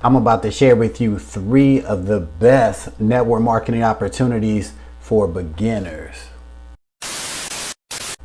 I'm about to share with you 3 of the best network marketing opportunities for beginners.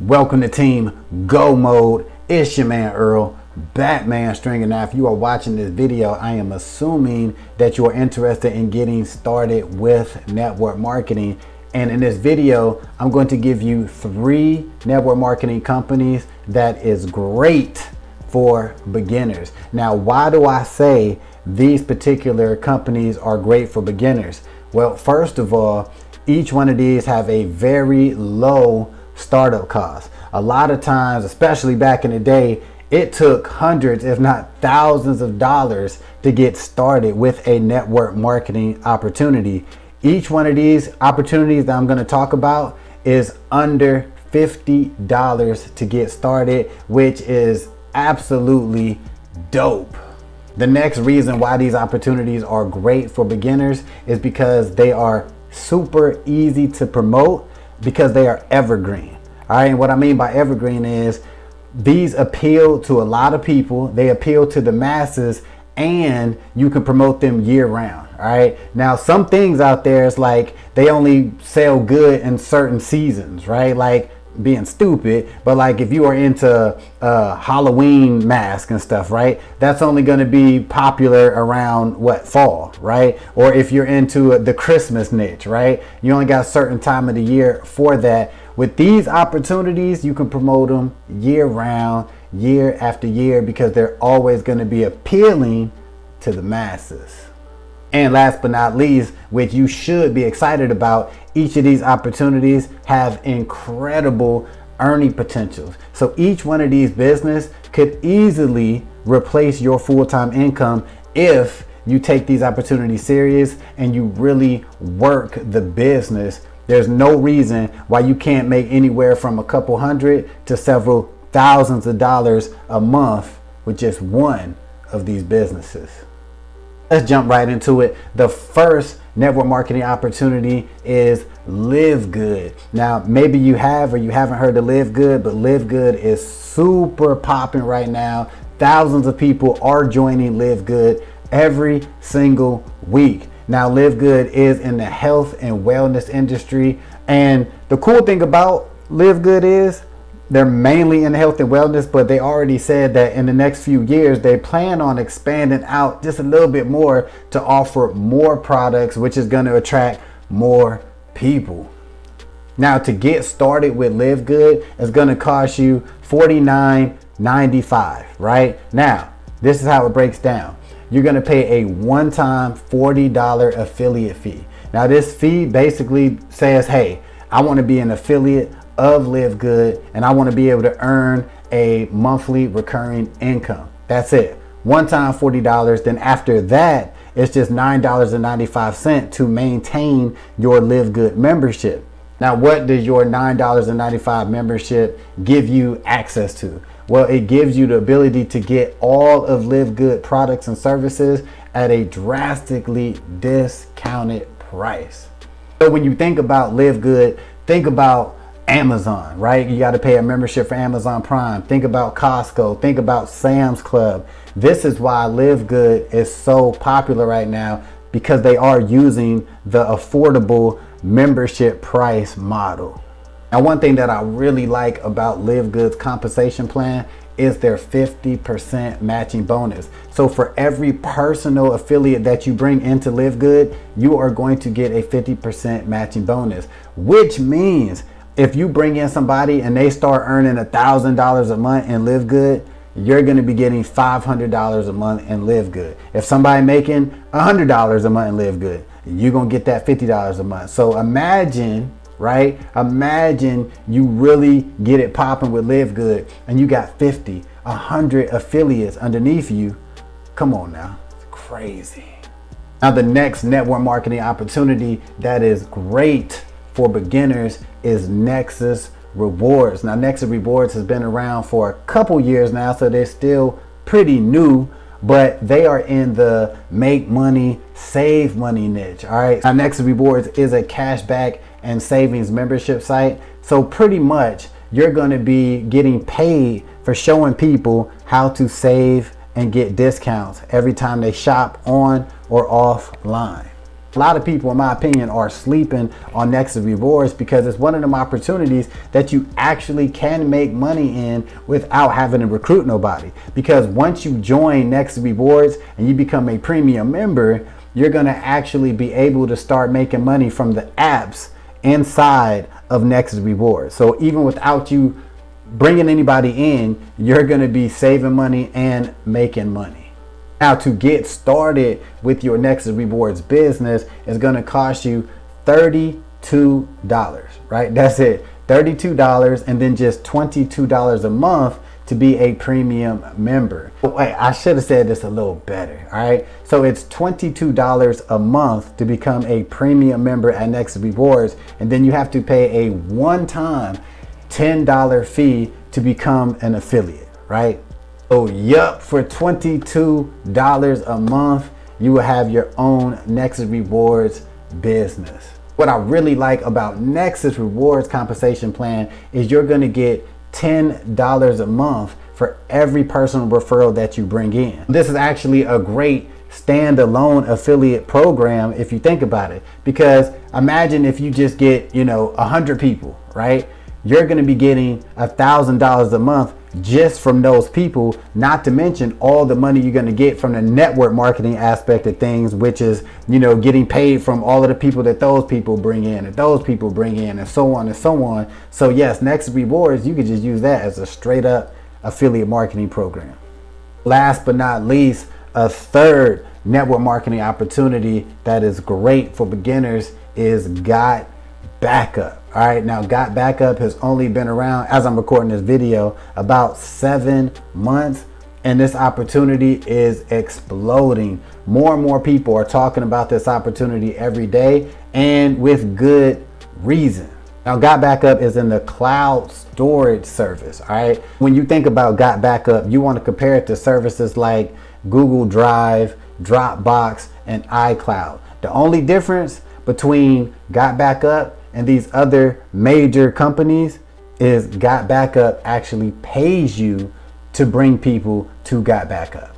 Welcome to Team Go Mode. It's your man Earl, Batman Stringer. Now, if you are watching this video, I am assuming that you are interested in getting started with network marketing. And in this video, I'm going to give you 3 network marketing companies that is great for beginners. Now, why do I say these particular companies are great for beginners? Well, first of all, each one of these have a very low startup cost. A lot of times, especially back in the day, it took hundreds, if not thousands of dollars to get started with a network marketing opportunity. Each one of these opportunities that I'm going to talk about is under $50 to get started, which is absolutely dope. The next reason why these opportunities are great for beginners is because they are super easy to promote, because they are evergreen. All right, and what I mean by evergreen is these appeal to a lot of people, they appeal to the masses, and you can promote them year round. All right, now some things out there is like they only sell good in certain seasons, right? Like being stupid, but like if you are into Halloween mask and stuff, right, that's only going to be popular around fall, right? Or if you're into the Christmas niche, right, you only got a certain time of the year for that. With these opportunities, you can promote them year round, year after year, because they're always going to be appealing to the masses. And last but not least, which you should be excited about, each of these opportunities have incredible earning potentials. So each one of these businesses could easily replace your full-time income if you take these opportunities serious and you really work the business. There's no reason why you can't make anywhere from a couple hundred to several thousands of dollars a month with just one of these businesses. Let's jump right into it. The first network marketing opportunity is Livegood. Now, maybe you have or you haven't heard of Livegood, but Livegood is super popping right now. Thousands of people are joining Livegood every single week. Now, Livegood is in the health and wellness industry. And the cool thing about Livegood is they're mainly in health and wellness, but they already said that in the next few years, they plan on expanding out just a little bit more to offer more products, which is going to attract more people. Now, to get started with Livegood, it's going to cost you $49.95, right? Now, this is how it breaks down. You're going to pay a one-time $40 affiliate fee. Now, this fee basically says, hey, I want to be an affiliate of Livegood and I want to be able to earn a monthly recurring income. That's it. One time $40. Then after that, it's just $9.95 to maintain your Livegood membership. Now, what does your $9.95 membership give you access to? Well, it gives you the ability to get all of Livegood products and services at a drastically discounted price. So when you think about Livegood, think about Amazon, right? You got to pay a membership for Amazon Prime. Think about Costco. Think about Sam's Club. This is why Livegood is so popular right now, because they are using the affordable membership price model. Now, one thing that I really like about Livegood's compensation plan is their 50% matching bonus. So for every personal affiliate that you bring into Livegood, you are going to get a 50% matching bonus, which means if you bring in somebody and they start earning $1,000 a month in Livegood, you're going to be getting $500 a month in Livegood. If somebody making $100 a month in Livegood, you're going to get that $50 a month. So imagine, right? Imagine you really get it popping with Livegood and you got 50, 100 affiliates underneath you. Come on now, it's crazy. Now, the next network marketing opportunity that is great for beginners is Nexus Rewards. Now, Nexus Rewards has been around for a couple years now, so they're still pretty new, but they are in the make money, save money niche. All right. Now, Nexus Rewards is a cashback and savings membership site. So pretty much you're going to be getting paid for showing people how to save and get discounts every time they shop on or offline. A lot of people, in my opinion, are sleeping on Nexus Rewards because it's one of them opportunities that you actually can make money in without having to recruit nobody. Because once you join Nexus Rewards and you become a premium member, you're going to actually be able to start making money from the apps inside of Nexus Rewards. So even without you bringing anybody in, you're going to be saving money and making money. Now, to get started with your Nexus Rewards business is going to cost you $32, right? That's it, $32, and then just $22 a month to be a premium member. Wait, I should have said this a little better, all right? So it's $22 a month to become a premium member at Nexus Rewards, and then you have to pay a one-time $10 fee to become an affiliate, right? So yup, for $22 a month, you will have your own Nexus Rewards business. What I really like about Nexus Rewards compensation plan is you're gonna get $10 a month for every personal referral that you bring in. This is actually a great standalone affiliate program if you think about it, because imagine if you just get, 100 people, right? You're gonna be getting $1,000 a month just from those people, not to mention all the money you're going to get from the network marketing aspect of things, which is, getting paid from all of the people that those people bring in and those people bring in, and so on and so on. So yes, Nexus Rewards, you could just use that as a straight up affiliate marketing program. Last but not least, a third network marketing opportunity that is great for beginners is Got Backup. All right, now Got Backup has only been around, as I'm recording this video, about 7 months, and this opportunity is exploding. More and more people are talking about this opportunity every day, and with good reason. Now, Got Backup is in the cloud storage service. All right, when you think about Got Backup, you want to compare it to services like Google Drive, Dropbox, and iCloud. The only difference between Got Backup and these other major companies is Got Backup actually pays you to bring people to Got Backup.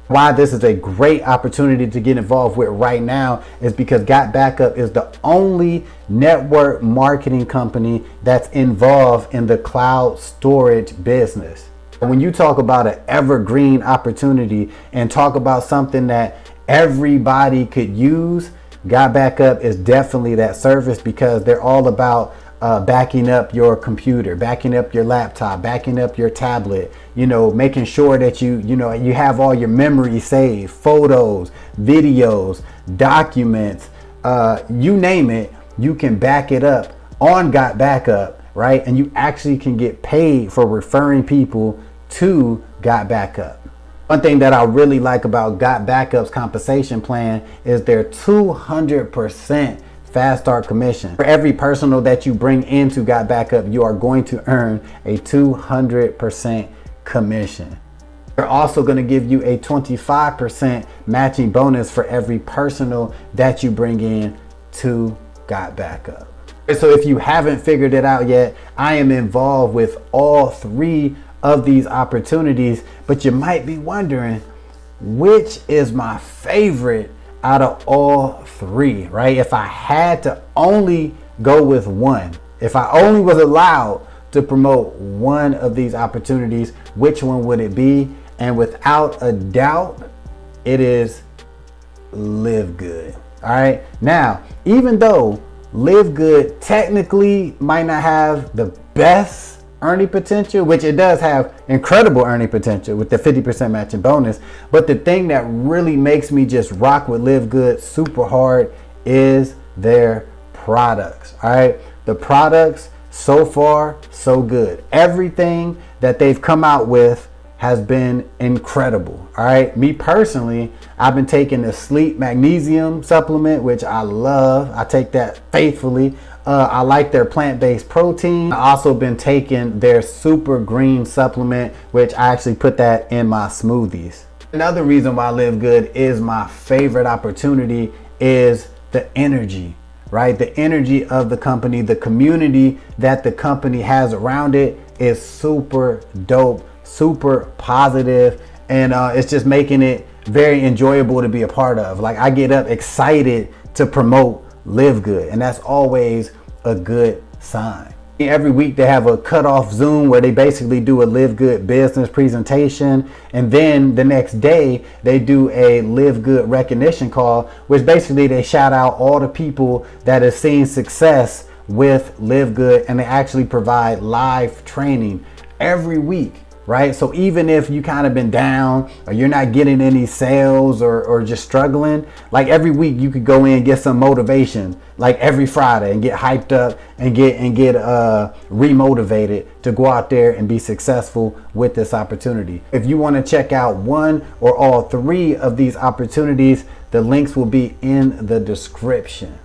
Why this is a great opportunity to get involved with right now is because Got Backup is the only network marketing company that's involved in the cloud storage business. When you talk about an evergreen opportunity and talk about something that everybody could use, Got Backup is definitely that service, because they're all about backing up your computer, backing up your laptop, backing up your tablet, making sure that you have all your memory saved, photos, videos, documents, you name it, you can back it up on Got Backup, right? And you actually can get paid for referring people to Got Backup. One thing that I really like about Got Backup's compensation plan is their 200% fast start commission. For every personal that you bring into Got Backup, you are going to earn a 200% commission. They're also going to give you a 25% matching bonus for every personal that you bring in to Got Backup. So if you haven't figured it out yet, I am involved with all three of these opportunities, but you might be wondering which is my favorite out of all three, right? If I had to only go with one, if I only was allowed to promote one of these opportunities, which one would it be? And without a doubt, it is Livegood. All right, now, even though Livegood technically might not have the best earning potential, which it does have incredible earning potential with the 50% matching bonus, but the thing that really makes me just rock with Livegood super hard is their products. All right, the products, so far so good. Everything that they've come out with has been incredible. All right, me personally, I've been taking the sleep magnesium supplement, which I love. I take that faithfully. I like their plant-based protein. I also been taking their super green supplement, which I actually put that in my smoothies. Another reason why Livegood is my favorite opportunity is the energy, right? The energy of the company, the community that the company has around it is super dope, super positive, and it's just making it very enjoyable to be a part of. Like, I get up excited to promote Livegood, and that's always a good sign. Every week they have a cutoff Zoom where they basically do a Livegood business presentation, and then the next day they do a Livegood recognition call, which basically they shout out all the people that have seen success with Livegood, and they actually provide live training every week. Right? So even if you kind of been down, or you're not getting any sales, or just struggling, like every week you could go in and get some motivation, like every Friday, and get hyped up and get remotivated to go out there and be successful with this opportunity. If you want to check out one or all three of these opportunities, the links will be in the description.